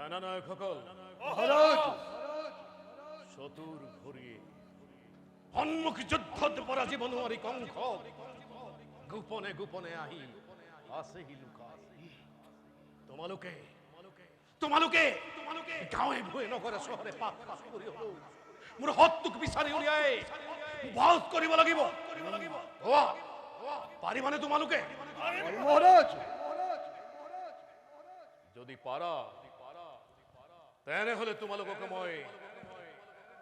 সেনানায়ক সকল মহাৰাজ চতুৰ ঘূৰিয়ে সন্মুখী যুদ্ধত পৰাজী বনোৱাৰী কংস গোপনে গোপনে আহি আছেহি লুকাই তোমালোকে তোমালোকে গাঁৱে ভূঞে নগৰে চহৰে পাক পাক কৰি হলেও মোৰ হতটোক বিচাৰি উলিয়াই বধ কৰিব লাগিব পাৰিবানে তোমালোকে মহাৰাজ যদি পাৰা তেনেহলে তোমালোককে মই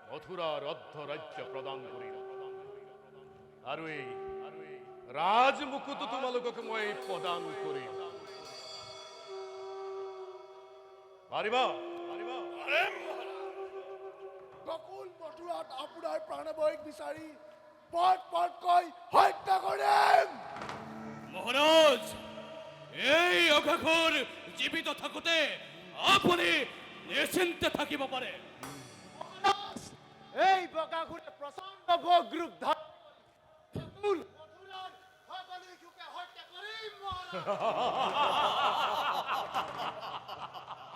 মথুৰাৰ অৰ্ধ ৰাজ্য প্ৰদান কৰিম আৰু এই ৰাজমুকুট তোমালোককে মই প্ৰদান কৰিম পাৰিবা গকুল মথুরাত আপনার প্রাণবয়িক বিচারি পট পটকৈ হত্যা করেন মহারাজ এই অঘাঘর জীবিত থাকোতে আপনি নিশ্চিন্তে থাকিব পারে এই বকাঘুরে প্রচন্ড বগ্রুপ ধারুল মথুরার সকল শিশুকে হত্যা করিম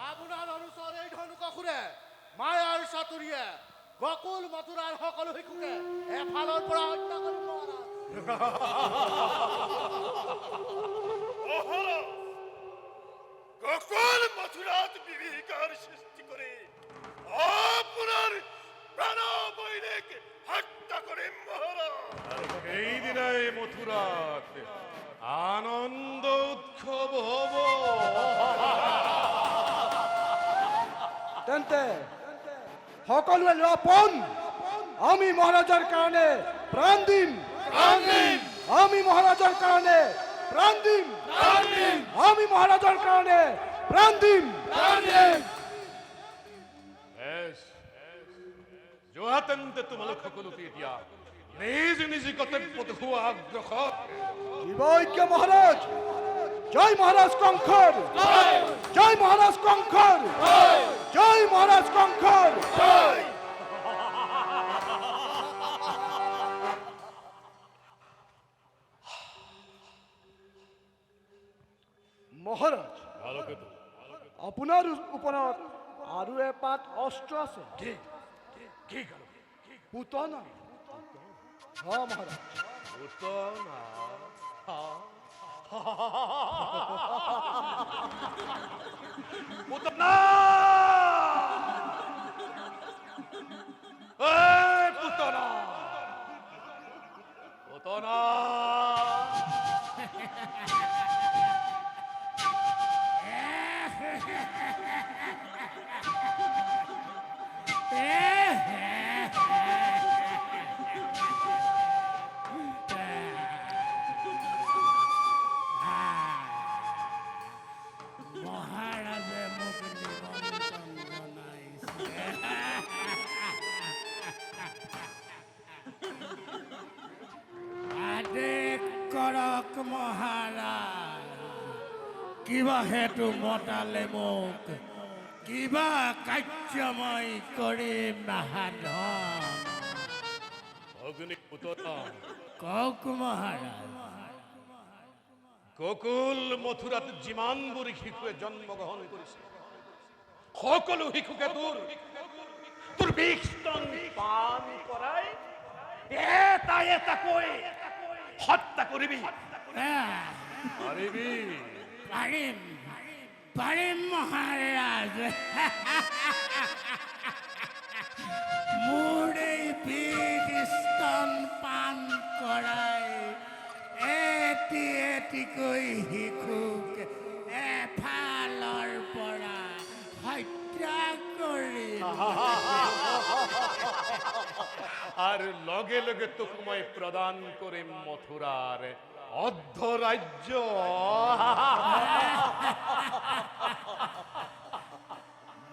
আপনার অনুসার এই ধনুকাখুরে মায়ার চাতুরিয়ে গকুল মথুরার সকল শিশুকে এফালৰ পৰা হত্যা কৰিম গকুল মথুৰাত বিভীষিকাৰ সৃষ্টি কৰে আপনাৰ প্ৰাণবৈৰিক হত্যা কৰে মহাৰাজ এই দিনাই মথুৰাত আনন্দ উৎসৱ হব তেন্তে সকলোৱে লোৱা পণ আমি মহাৰাজৰ কাৰণে প্ৰাণ দিম আমি মহাৰাজৰ কাৰণে প্ৰাণ দিম আমি মহাৰাজৰ কাৰণে প্ৰাণ দিম বেশ যোৱাতেন্তে তোমালোক সকলোকে এতিয়া নিজ নিজ কৰ্তব্যত হোৱা আগ্ৰসৰ শিৱৈক্য মহাৰাজ জয় মহাৰাজ কংসৰ জয় মহাৰাজ কংসৰ জয় মহাৰাজ কংসৰ মহাৰাজ ভালকেতো আপোনাৰ ওপৰত আৰু এপাত অস্ত্ৰ আছে কি কালো পুতনা মহাৰাজ পুতনা পুতনা পুতনা পুতনা মহাৰাজে মোক নিমন্ত্ৰণ জনাইছে আদেশ কৰক মহাৰাজ কিবা হেতু মতালে মোক কিবা কাৰ্যময় কৰিম সাধন অগ্নি পুতনা কওক মহাৰাজ গকুল মথুৰাত যিমানবোৰ শিশুৱে জন্মগ্ৰহণ কৰিছে সকলো শিশুকে তোৰ বিস্তন পান কৰাই এটা এটাকৈ হত্যা কৰিবি পাৰিবি পাৰিম পাৰিম মহাৰাজ মোৰ এই বিষ স্তন পান কৰাই এটি এটিকৈ শিশুক এফালৰ পৰা হত্যা কৰিম আৰু লগে লগে তোক মই প্ৰদান কৰিম মথুৰাৰ অৰ্ধ ৰাজ্য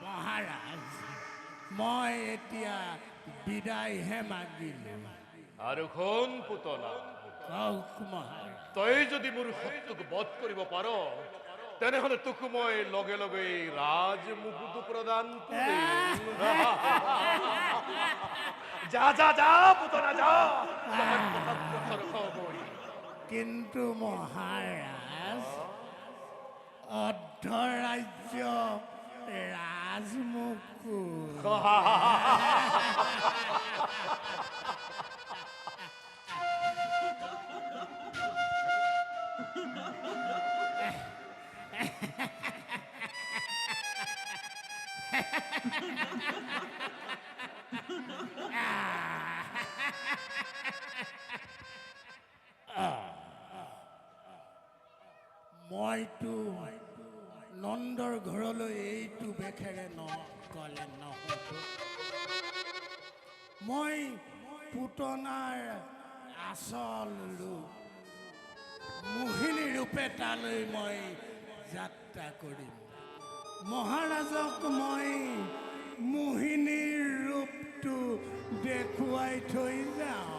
মহাৰাজ মই এতিয়া বিদায়হে মাগিলো আৰু শুন পুতনা কওক মহাৰাজ তই যদি মোৰ শত্ৰুক বধ কৰিব পাৰ তেনেহলে তোক মই লগে লগে ৰাজমুকুট প্ৰদান কৰিম যা যা যা পুতনা যা কিন্তু মহাৰাজ অৰ্ধৰাজ্য ৰাজমুকুট। মইতো নন্দৰ ঘৰলৈ এইটো বেখেৰে নগলে নহ'ব। মই পুতনাৰ আচল ৰূপ মোহিনী ৰূপে তালৈ মই যাত্ৰা কৰিম। মহাৰাজক মই মোহিনীৰ ৰূপটো দেখুৱাই থৈ যাওঁ।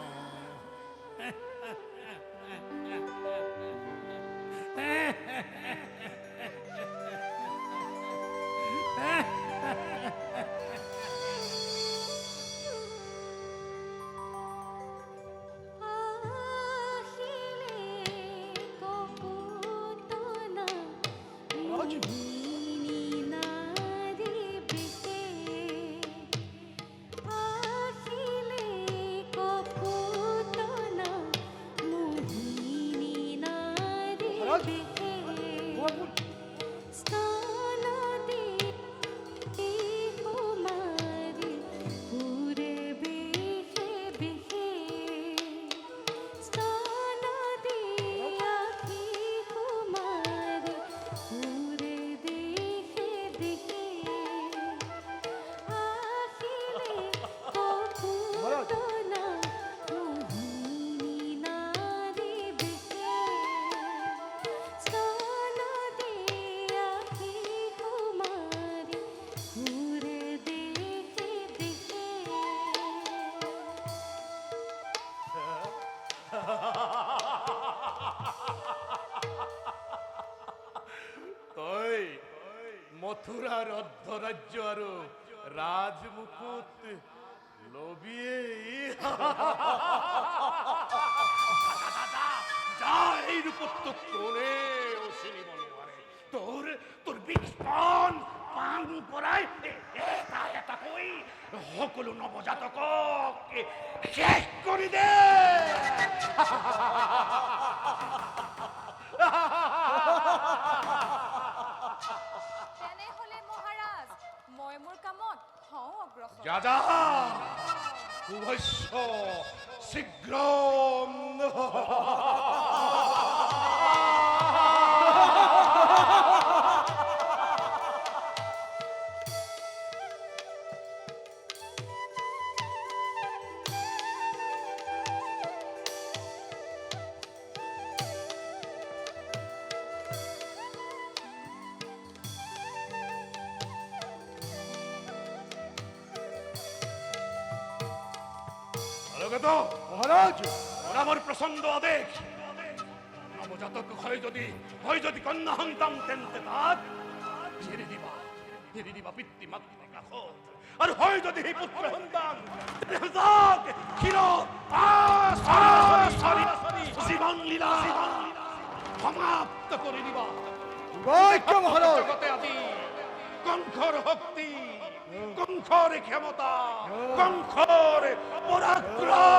তই মথুৰাৰ অৰ্ধৰাজ্য আৰু ৰাজমুকুট লবিয়ে যা এই ৰূপত কোনেও চিনিব নোৱাৰে। তোৰ তোৰ বিস্ফোৰণ পান পৰাই এটা এটাকৈ সকলো নৱজাতকক শেষ কৰি দে। তেনেহলে মহাৰাজ মই মোৰ কামত হওঁ অগ্ৰসৰ। যা যা শুভস্য শীঘ্ৰ। মহারাজ আমার প্রচন্ড আদেশ, নবজাতক হয় যদি কন্যা সন্তান তেন্তে তাক ছেড়ে দিবা পিতৃ মাতৃ কাষত, আর হয় যদি সেই পুত্র সন্তান তাক জীবন লীলা সমাপ্ত করে দিবা। জগতে আদি কংসর শক্তি, কংসর ক্ষমতা, কংসর পরাক্রম